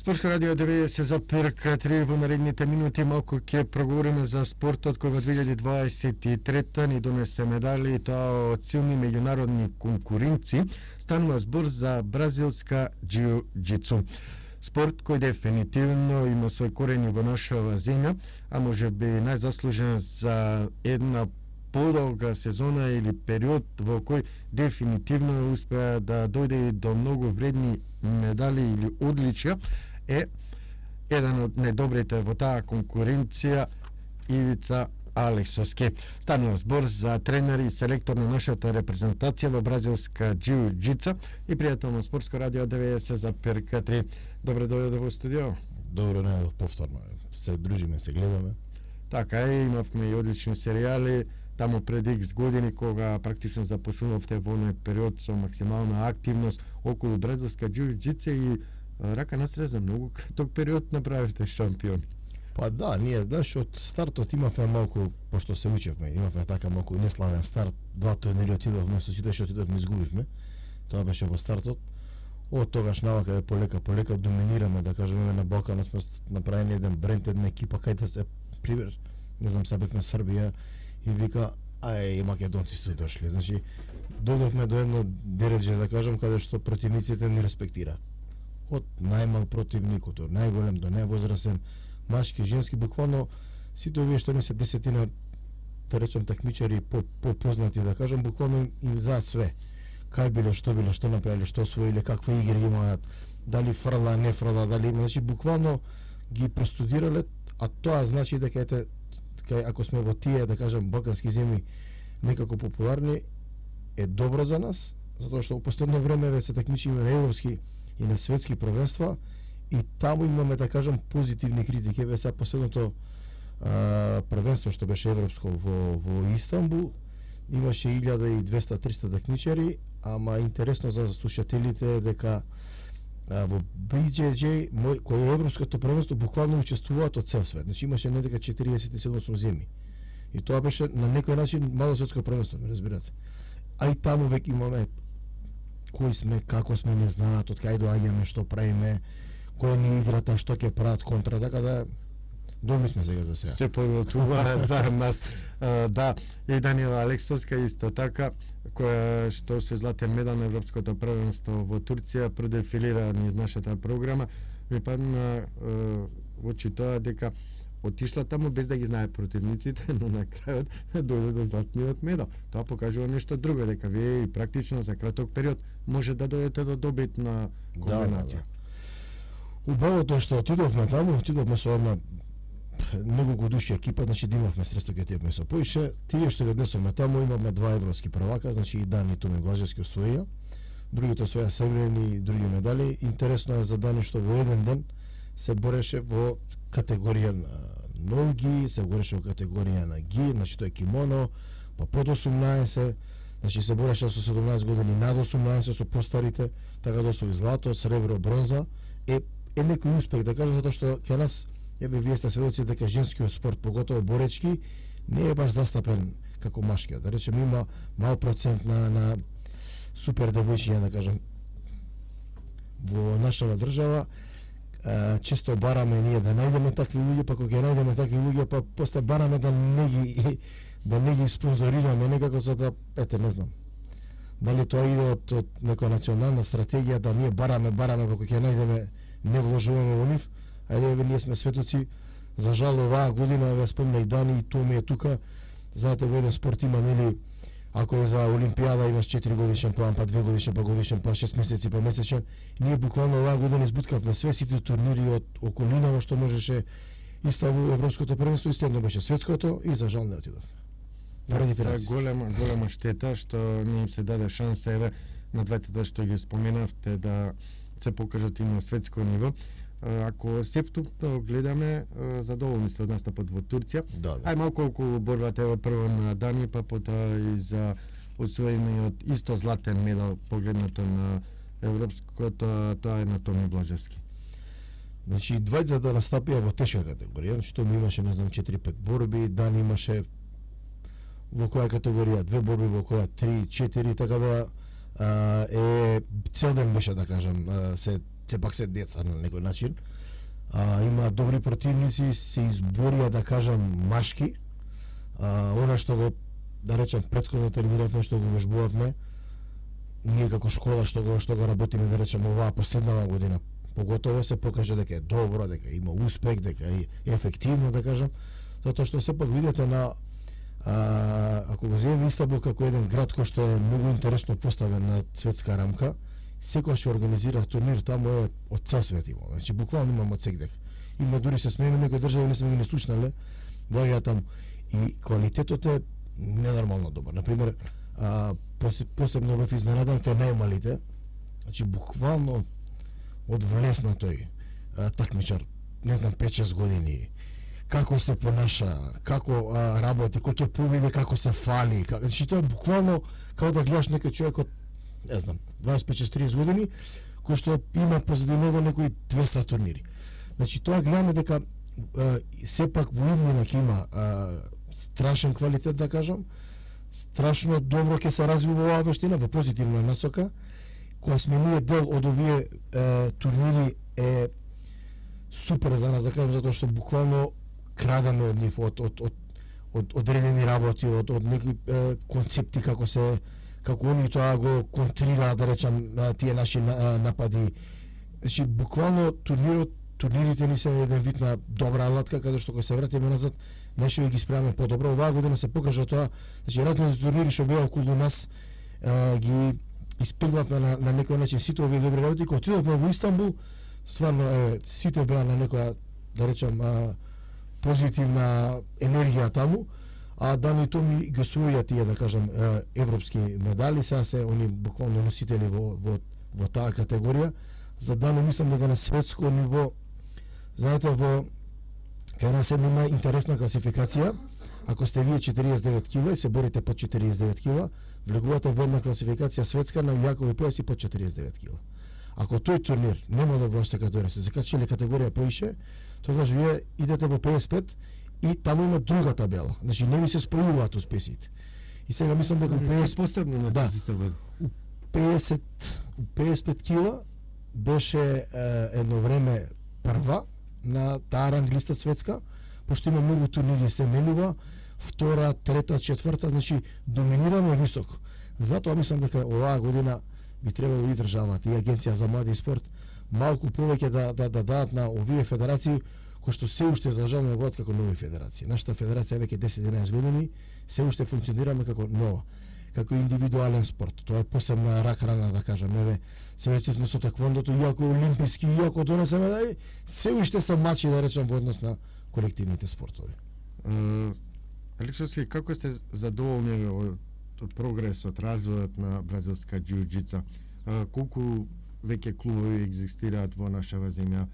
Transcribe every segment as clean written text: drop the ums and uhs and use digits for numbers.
Спортско радио 90 за перка 3 во наредните минути малку ќе проговориме за спортот кој во 2023 ни донесе медали и тоа од силни меѓународни конкуренци. Станува збор за бразилска џиу-џицу. Спорт кој дефинитивно има свој корени во нашава земја, а може би најзаслужен за една подолга сезона или период во кој дефинитивно успеа да дојде и до многу вредни медали или одличија, е еден од најдобрите во таа конкуренција Ивица Алексовски. Станува збор за тренер и селектор на нашата репрезентација во бразилска џиу-џица и пријател на Спортско радио 90 за перка 3. Добре дојде во студио. Добро најдов повторно. Се дружиме, се гледаме. Така е, имавме и одлични серијали таму пред X години кога практично започнувавте во оној период со максимална активност околу бразилска џиу-џица и рака на среда многу краток период направивте шампион. Па да, ние знаеш од стартот имавме малку, пошто се учевме, имавме така малку неславен старт, два турнири отидовме, со сите што отидовме изгубивме. Тоа беше во стартот. Од тогаш навака полека доминираме, да кажеме, на Балканот сме направени еден бренд, една екипа кај да се пример, не знам, сега бевме Србија и вика ај македонци се дошли. Значи дојдовме до едно дередже, да кажам, каде што противниците ни респектира. Од најмал противникот, од најголем до највозрасен, машки, женски, буквално сите овие што не се десетина, да речем, такмичари познати, да кажам, буквално им за све. Кај биле, што направиле, што освоиле, какви игри имаат, дали фрла, не фрла, дали има, значи буквално ги простудирале, а тоа значи дека ете, ако сме во тие, да кажам, балкански земји некако популарни, е добро за нас, затоа што во последно време веќе се такмичиме на европски и на светски првенства и таму имаме, да кажам, позитивни критики. Веќе сега последното првенство што беше европско во Истанбул, имаше 1200-300 такмичари, ама интересно за слушателите е дека во BJJ, кој е европското првенство, буквално учествуваат од цел свет. Значи имаше не дека 47 земји. И тоа беше на некој начин мало светско првенство, ме разбирате. А и таму веќе имаме кои сме, како сме, не знаат, од кај доаѓаме, што правиме, која ни играта, што ќе прават контра, така да добри сме сега за сега. Се подготвува за нас. Да, и Даниела Алексовска исто така, која што се златен медал на Европското првенство во Турција, продефилира низ нашата програма. Ми падна во очи тоа дека отишла таму без да ги знае противниците, но на крајот дојде до златниот медал. Тоа покажува нешто друго, дека вие и практично за краток период може да дојдете до добитна комбинација. Убавото е што отидовме со една многу годишја екипа, значи да имавме средства ќе тиевме со поише. Тие што ги однесоме таму имавме два европски првака, значи и Дани и Томи Блажевски освоија. Другите освоја сребрени и други медали. Интересно е за Дани што во еден ден се бореше во категорија на ноги, се бореше во категорија на ги, значи тоа е кимоно, па под 18, значи се бореше со 17 години над 18 со постарите, така да освои злато, сребро, бронза. Е некој успех, да кажам, затоа што кај нас вие сте сведоци дека женскиот спорт, поготово боречки, не е баш застапен како машкиот. Да речем, има мал процент на супер девојчиња, да кажам, во нашава држава. Често бараме ние да најдеме такви луѓе, па кога ќе најдеме такви луѓе, па после бараме да не ги спонзорираме некако за да, не знам. Дали тоа иде од некоја национална стратегија да ние бараме, па кога ќе најдеме не вложуваме во нив. Ајде, ние сме светоци, за жал оваа година, ве спомна и Дани, и Томи е тука, знаете, во еден спорт има, нели, ако е за Олимпијада имаш 4 годишен план, па 2 годишен, па годишен, па 6 месеци, па месечен. Ние буквално оваа година избуткавме све сите турнири од околинава што можеше, Истанбул, Европското првенство, и следно беше светското, и за жал не отидовме. Тоа е голема штета што не им се даде шанса, еве, на двајцата што ги споменавте, да се покажат и на светско ниво. Ако септупно гледаме, задоволни сте од настапот во Турција. Да. Ај малку околу борбата, ево прво на Дани, па потоа и за освоениот исто златен медал погледнато на европското, тоа е на Томи Блажевски. Значи, двајца да настапија во тешка категорија, значи Томи имаше, не знам, 4-5 борби, Дани имаше во која категорија 2 борби, во која 3-4, така да цел ден беше, да кажам, се сепак се деца на некој начин. Има добри противници, се изборија да кажам машки. Она што го да речем претходно трениравме, што го вежбувавме, ние како школа што го работиме да речем оваа последнава година, поготово се покаже дека е добро, дека има успех, дека е ефективно да кажам, затоа што сепак видите на ако го земеме Истанбул како еден град кој што е многу интересно поставен на светска рамка, секојаш ќе организира турнир таму е од цел свет има. Значи буквално имам од секдек. Има дури се смееме некои држави не сме ги не слушнале, доаѓаат таму и квалитетот е ненормално добар. Например, посебно бев изненадан кај најмалите, значи буквално од влесна тој такмичар, не знам 5-6 години, како се понаша, како работи, кој ќе победи, како се фали, значи тоа е буквално како да гледаш некој човек од не знам 25-30 години кој што има позади него некои 200 турнири. Значи тоа гледаме дека сепак во иднина ќе има страшен квалитет да кажам, страшно добро ќе се развива оваа вештина во позитивна насока. Кога сме ние дел од овие турнири е супер за нас да кажам, затоа што буквално крадаме од нив од одредени работи, од некои концепти како они тоа го контрираат да речам тие наши напади. Значи буквално турнирите ни се еден вид на добра алатка каде што кога се вратиме назад нешто ги спремаме подобро. Оваа година се покажа тоа, значи разните турнири што беа околу нас ги испеглавме на некој начин сите овие добри работи. Кога отидовме во Истанбул, стварно сите беа на некоја да речам позитивна енергија таму, а Дани Томи ги освоија тие да кажам европски медали, сега се они буквално носители во таа категорија. За Дани мислам дека на светско ниво, знаете, кај нас има интересна класификација. Ако сте вие 49 кг и се борите под 49 кг, влегувате во една класификација светска на јакови појаси под 49 кг. Ако тој турнир нема да вашата категорија, се закачиле категорија поише, тогаш вие идете во 55 и таму има друга табела. Значи не ви се спојуваат успесите. И сега мислам дека 50 посебно на тази се води. 55 кг беше едно време прва на таа ранглиста светска, пошто има многу турнири се менува, втора, трета, четврта, значи доминираме високо. Затоа мислам дека оваа година би требало и државата и Агенција за млади и спорт малку повеќе да дадат на овие федерации кои што се уште за жал не го како нови федерации. Нашата федерација веќе 10-11 години се уште функционираме како нова, како индивидуален спорт. Тоа е посебна рак рана да кажам. Еве, се рече сме со таквондото, иако олимписки, иако донесеме да се уште се мачи да речам во однос на колективните спортови. Алексовски, како сте задоволни од прогресот, развојот на бразилска џиу-џица? Колку веќе клубови екзистираат во нашава земја?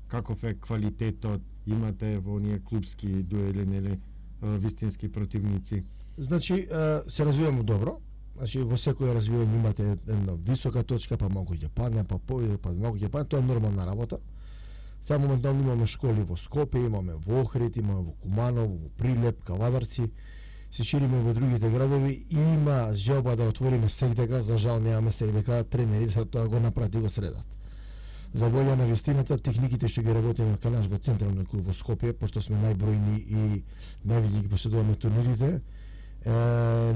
Каков е квалитетот? Имате во оние клубски дуели, нели, вистински противници? Значи, се развиваме добро. Значи, во секој развивање имате една висока точка, па малку ќе падне, па повеќе, па малку ќе падне. Тоа е нормална работа. Сега моментално имаме школи во Скопје, имаме во Охрид, имаме во Куманово, во Прилеп, Кавадарци, се шириме во другите градови и има желба да отвориме сегдека, за жал немаме сегдека тренери, за тоа го напрати го средат. За волја на вистината, техниките што ги работиме кај нас во централниот клуб во Скопје, пошто сме најбројни и највеќе ги поседуваме турнирите,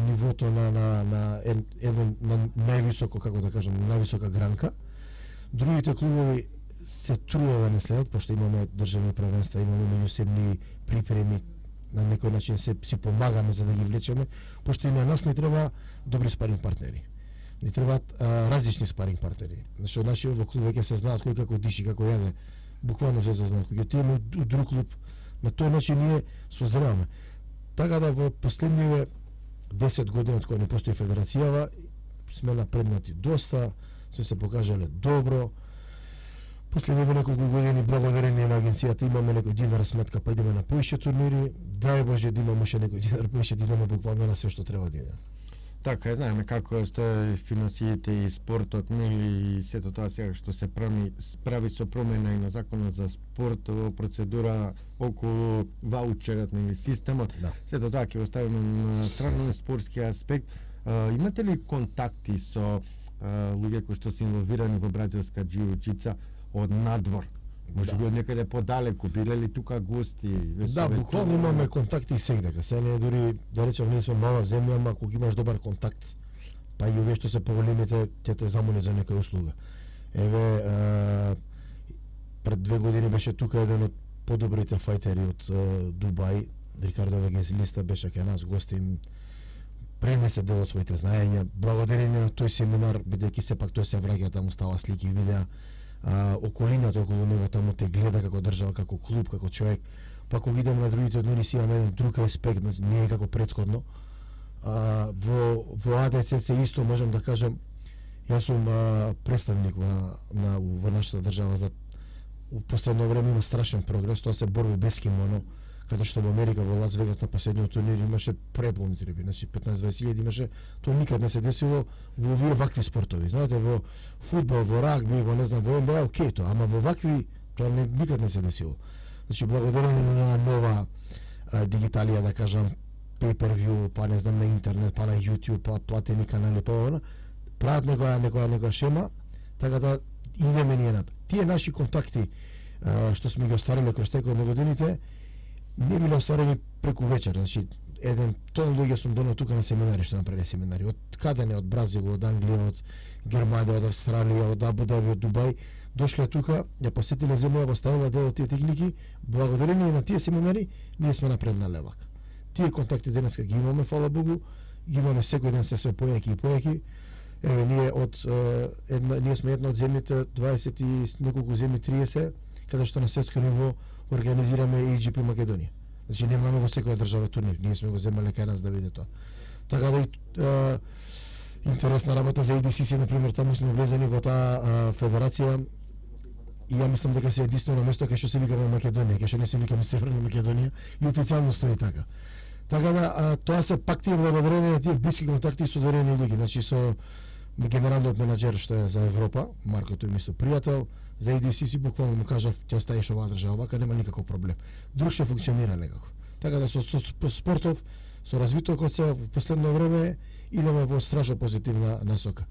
нивото на највисоко, како да кажам, највисока гранка. Другите клубови се трудат да не следат, пошто имаме државни првенства, имаме меѓусебни припреми, на некој начин си помагаме за да ги влечеме, пошто и на нас не треба добри спаринг партнери. Ни требаат различни спаринг партнери. Значи, наши во клуб веќе се знаат кој како диши, како јаде, буквално се знаат. Кога отидеме у друг клуб, на тој начин ние созреваме. Така да во последниве 10 години од кога не постои федерацијава, сме напреднати доста, сме се покажале добро. Последниве неколку години благодарение на агенцијата имаме некој динар сметка, па идеме на поише турнири. Дај Боже да имаме уште некој динар поише, да идеме буквално на се што треба да идеме. Така, знаеме како стои финансиите и спортот, нели, и сето тоа сега што се прави со промена и на законот за спорт, процедура околу ваучерот, нели, системот. Да. Сето тоа ќе оставиме на страна спортски аспект. Имате ли контакти со луѓе кои што се инволвирани во бразилска џиу-џица од надвор? Може Да. би од некаде подалеку, биле ли тука гости? Да, буквално имаме контакти сегдека. Се не е дури, да речем, ние сме мала земја, ама кога имаш добар контакт, па и овие што се поголемите, ќе те замолат за некоја услуга. Еве, пред 2 години беше тука еден од подобрите фајтери од Дубај, Рикардо Вегезлиста беше кај нас, гостим, пренесе дел од своите знаења. Благодарение на тој семинар, бидејќи сепак тој се враќа, таму става слики и видеа, околината околу него таму те гледа како држава, како клуб, како човек. Па кога идеме на другите однори си имаме еден друг респект, не е како претходно. Во АДЦЦ исто можам да кажам, јас сум представник во нашата држава за у последно време има страшен прогрес, тоа се борби без кимоно, като што во Америка во Лас Вегас на последниот турнир имаше преполни триби, значи 15-20 имаше, тоа никад не се десило во овие вакви спортови. Знаете, во фудбал, во рагби, во не знам, во НБА, окей тоа, ама во вакви тоа никад не се десило. Значи благодарение на нова дигиталија, да кажам, pay-per-view, па не знам на интернет, па на YouTube, па платени канали, па она, прават некоја шема, така да идеме ние напред. Тие наши контакти што сме ги оствариле кроз текот на годините не биле остварени преку вечер, значи еден тон луѓе сум донел тука на семинари што направиле семинари, од каде не, од Бразил, од Англија, од Германија, од Австралија, од Абу Даби, од Дубај, дошле тука, ја посетиле земја, во ставила дел од тие техники, благодарение на тие семинари ние сме напредна левак. Тие контакти денеска ги имаме, фала Богу, ги имаме секој ден се поеки и поеки. Еве ние сме една од земјите 20 и неколку земји 30 каде што на светско ниво организираме AGP Македонија. Значи немаме во секоја држава турнир, ние сме го земале кај нас да биде тоа. Така да интересна работа за ADCC, например, таму сме влезени во таа федерација и ја мислам дека се единствено место кај што се викаме Македонија, кај што не се викаме Северна Македонија и официјално стои така. Така да тоа се пак тие благодарение на тие блиски контакти со доверени луѓе, значи со генералниот менаџер што е за Европа, Марко, тој ми со пријател, за ADCC буквално му кажав, ќе стаиш оваа држава, вака нема никаков проблем. Друг ќе функционира некако. Така да со спортов, со развитокот се во последно време идеме во страшно позитивна насока.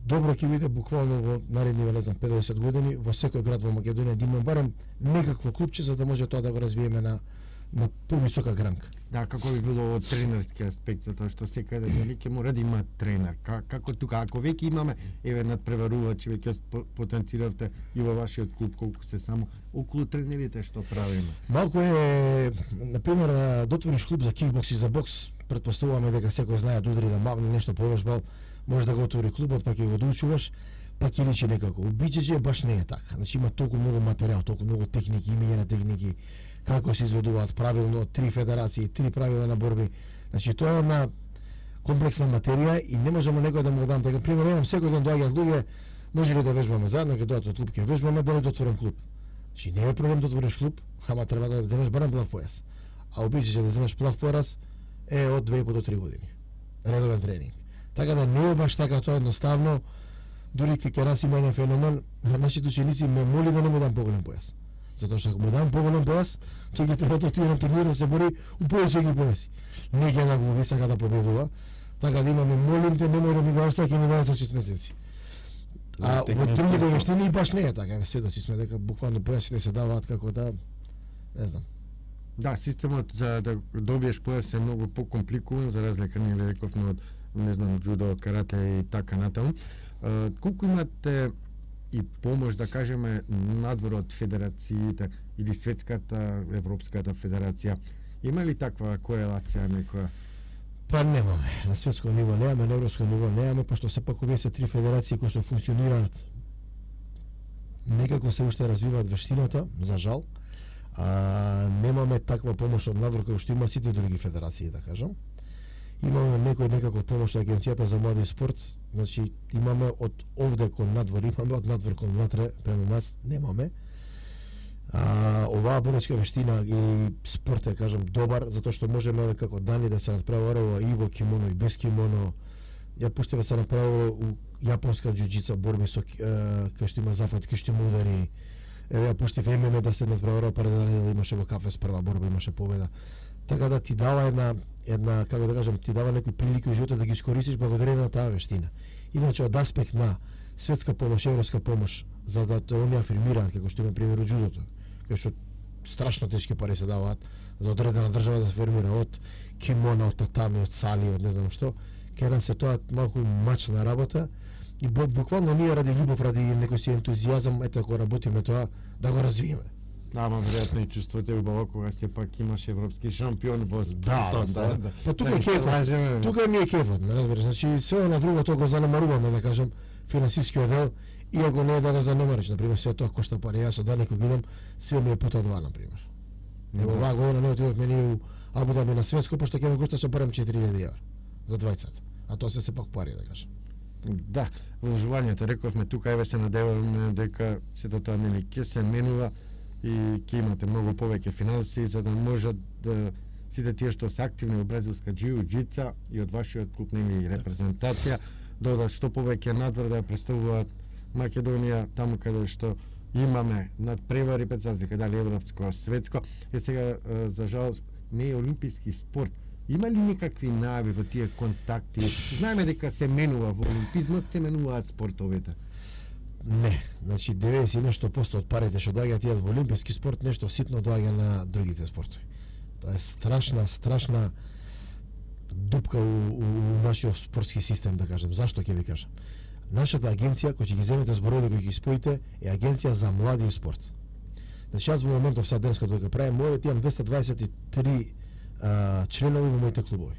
Добро ќе биде буквално во наредни, не знам, 50 години во секој град во Македонија да има барем некакво клубче за да може тоа да го развиеме на повисока гранка. Да, како би било од тренерски аспект, затоа што секаде ќе мора да има тренер. Како тука, ако веќе имаме, еве надпреварувачи, веќе потенциравте и во вашиот клуб, колку се само околу тренерите што правиме. Малку е, например, да отвориш клуб за кикбокс и за бокс, претпоставуваме дека секој знае да удри, да мавне нешто повежбал, може да го отвори клубот, па ќе го доучуваш, па ќе личи некако. Обичајќи баш не е така. Значи има толку многу материјал, толку многу техники, имење на техники, како се изведуваат правилно, 3 федерации, 3 правила на борби. Значи тоа е една комплексна материја и не можеме некој да му дам така. Пример, имам секој ден доаѓаат луѓе, може ли да вежбаме заедно, ќе дојдат од клуб, ќе вежбаме, да да отворам клуб. Значи не е проблем да отвориш клуб, ама треба да имаш барем плав појас. А обичајќи да земеш плав појас е од 2,5 до 3 години. Редовен тренинг. Така да не е баш така тоа едноставно. Дури кај нас има еден феномен, нашите ученици ме моли да не му дам поголем појас. Затоа што ако му дам поголем појас, тој ќе треба да отиде на турнир да се бори у повеќе појаси. Не ќе да губи, сака да победува. Така да имаме, молим те, немој да ми даваш, сега ќе ми даваш за 6 месеци. А во другите вештини баш не е така. Сведоци сме дека буквално појасите се даваат како да, не знам. Да, системот за да добиеш појас е многу покомпликуван, за разлика нели рековме од, не знам, џудо, карате и така натаму. Колку имате и помош, да кажеме, надвор од федерациите или Светската, Европската федерација? Има ли таква корелација некоја? Па немаме. На светско ниво немаме, на европско ниво немаме, пошто сепак овие се 3 федерации кои што функционираат. Некако се уште развиваат вештината, за жал. Немаме таква помош од надвор кој што има сите други федерации, да кажам. Имаме некако помош од Агенцијата за млади и спорт, значи имаме од овде кон надвор, имаме од надвор кон внатре, према нас немаме. Оваа боречка вештина и спорт е, кажам, добар, затоа што можеме како дани да се надпреварува и во кимоно и без кимоно. Ја пуштива се направува у јапонска џуџица борби со кај што има зафат, кај што има удари. Ја пуштив ММА да се надпреварува пред да имаше во Кафес прва борба, имаше победа. Така да ти дава една како да кажам, ти дава некои прилики во животот да ги искористиш благодарение на таа вештина. Иначе од аспект на светска помош, европска помош, за да они афирмираат како што има пример од џудото, кај што страшно тешки пари се даваат за одредена држава да се формира од кимона, од татами, од сали, од не знам што. Кај нас се тоа малку мачна работа и буквално ние ради љубов, ради некој си ентузијазам, ето ако работиме тоа, да го развиеме. Да, ама веројатно и чувствувате убаво кога се пак имаш европски шампион во спортот. Да. Па тука Да е ги се кефот. лажеме. Тука ми е кефот, ме разбираш. Значи све на друго тоа го занемаруваме, да кажем, финансискиот дел, иако не е да го занемариш, на пример, све тоа кошта пари. Јас од денеко видам, све ми е пута 2, на пример. Ево оваа година не отидовме ни у Абу Даби на светско, пошто ќе ме кошташе барем 4000 евра за двајцата. А тоа се сепак пари, да кажем. Да, вложувањето, рековме тука, еве се надеваме дека сето тоа нели ќе се менува и ќе имате многу повеќе финансии за да можат да сите тие што се активни во бразилска џиу-џица и од вашиот клуб нели репрезентација додат што повеќе надвор да ја представуваат Македонија таму каде што имаме надпревари пред разлика дали европско, а светско. Е сега за жал не е олимписки спорт. Има ли никакви најави во тие контакти? Знаеме дека се менува во олимпизмот, се менуваат спортовите. Не, значи 90 и нешто посто од парите што доаѓаат тие во олимписки спорт, нешто ситно доаѓа на другите спортови. Тоа е страшна дупка у нашиот спортски систем, да кажем. Зашто ќе ви кажам? Нашата агенција, кој ќе ги земете зборовите кои ќе ги споите, е агенција за млади и спорт. Значи јас во моментов сега денеска додека правим мојот имам 223 членови во моите клубови.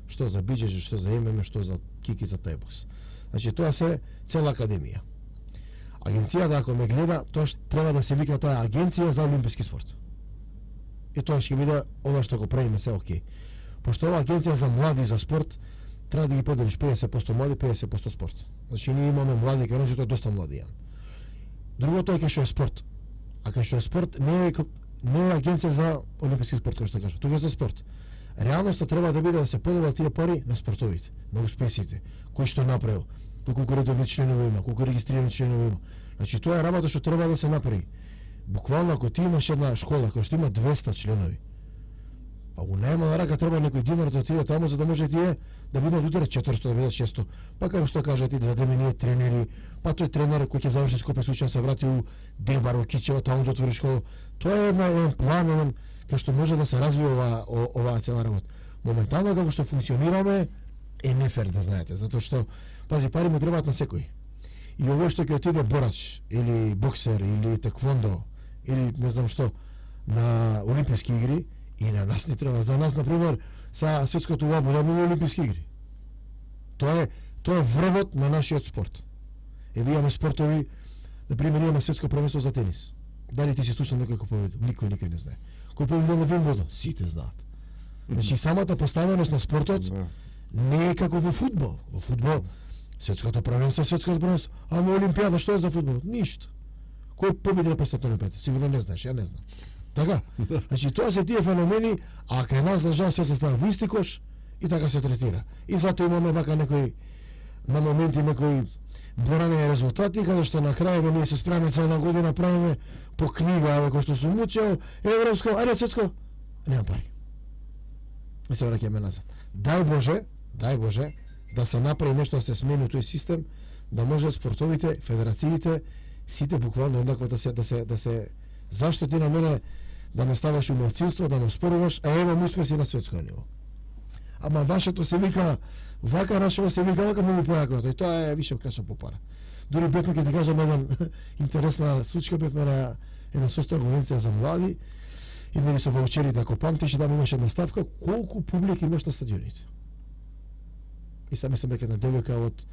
Што за биџеџи, што за ММ, што за кикица, тајбокс. Значи тоа се цела академија. Агенцијата ако ме гледа, тоа треба да се вика таа агенција за олимписки спорт. И тоа ќе биде ова што го правиме се окей. Пошто ова агенција за млади и за спорт треба да ги поделиш 50% млади, 50% спорт. Значи ние имаме млади кај нас и тоа доста млади имаме. Другото е кај што е спорт. А кај што е спорт не е агенција за олимписки спорт, кој што кажа. Тука е за спорт. Реалноста треба да биде да се подела тие пари на спортовите, на успесите, кој што направил, колку редовни членови има, колку регистрирани членови има. Значи тоа е работа што треба да се направи. Буквално ако ти имаш една школа која што има 200 членови, па у најмала рака треба некој динар да отиде таму за да може тие да бидат утре 400, да бидат 600. Па како што кажат и да ние тренери, па тој тренер кој ќе заврши Скопје случај се врати у Дебар, у Кичево, таму да отвори школа. Тоа е еден план, еден кај што може да се развие оваа цела работа. Моментално како што функционираме е нефер, да знаете, затоа што пази пари му требаат на секој. И овој што ќе отиде борач или боксер или теквондо или не знам што на олимписки игри, и на нас не треба. За нас, например, са светското во Абу Даби олимписки игри. Тоа е врвот на нашиот спорт. Еве имаме спортови, например, имаме светско првенство за тенис. Дали ти си слушнал некој кој победил? Никој не знае. Кој победил на Вимблдон? Сите знаат. Значи самата поставеност на спортот не е како во фудбал. Во фудбал светското првенство, ама олимпијада што е за фудбал? Ништо. Кој победи на песната олимпијада? Сигурно не знаеш, ја не знам. Така? Значи тоа се тие феномени, а кај нас за жал се става во исти кош и така се третира. И затоа имаме вака некои на моменти некои борани резултати каде што на крај ние се спремаме цела година правиме по книга кој што сум учел, европско, ајде светско, нема пари. И се враќаме назад. Дај Боже да се направи нешто да се смени тој систем, да може спортовите, федерациите сите буквално еднакво да се зашто ти на мене да ме ставаш у малцинство, да ме споруваш, а имам успеси на светско ниво. Ама вашето се вика вака, нашето се вика вака, многу појако, и тоа е више каша по пара. Дури бевме, ќе ти кажам еден интересна случка, бевме на една состојба конвенција за млади и нели со ваучерите, ако памтиш, да имаше една ставка, колку публика имаш на стадионите. И сам мислам дека една девојка од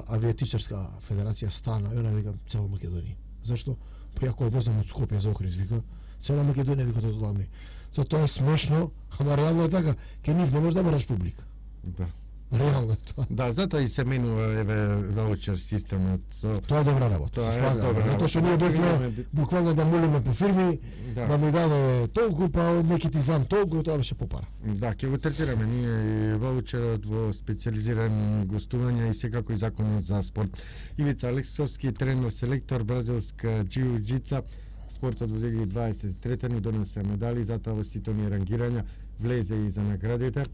авиатичарска федерација стана, и она вика цела Македонија. Зашто? Па ја кој возам од Скопје за Охрид, вика, цела Македонија вика тоа ми. Тоа е смешно, ама реално е така, ке нив не може да бараш публика. Да. Реално е тоа. Да, затоа и се менува еве ваучер системот. Тоа е добра работа. Се слагаме. Затоа што ние бевме буквално да молиме по фирми да ми даде толку, па неки ти зам толку, тоа беше попара. Да, ќе го третираме ние и ваучерот во специализирани гостувања и секако и законот за спорт. Ивица Алексовски, тренер селектор бразилска џиу-џица, спортот во 2023 ни донесе медали, затоа во сите оние рангирања влезе и за наградите.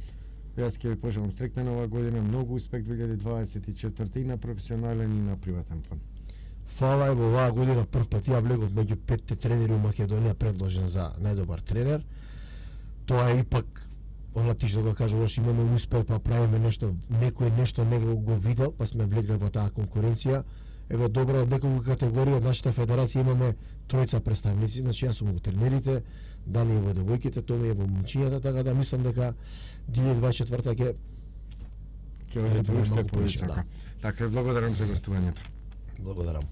Јас ќе ви пожелам среќна нова година, многу успех 2024 и на професионален и на приватен план. Фала, ево оваа година прв пат ја влегов меѓу 5 тренери у Македонија предложен за најдобар тренер. Тоа е ипак, она ти што го кажуваш, имаме успех, па правиме нешто, некој нешто не го видел, па сме влегли во таа конкуренција. Ево добро, од неколку категорија од нашата федерација имаме тројца представници, значи јас сум во тренерите, Дани е во девојките, Томи е во момчињата, така да мислам дека 2024 ќе Ќе одите уште многу повеќе, повисоко. Така, благодарам за гостувањето. благодарам.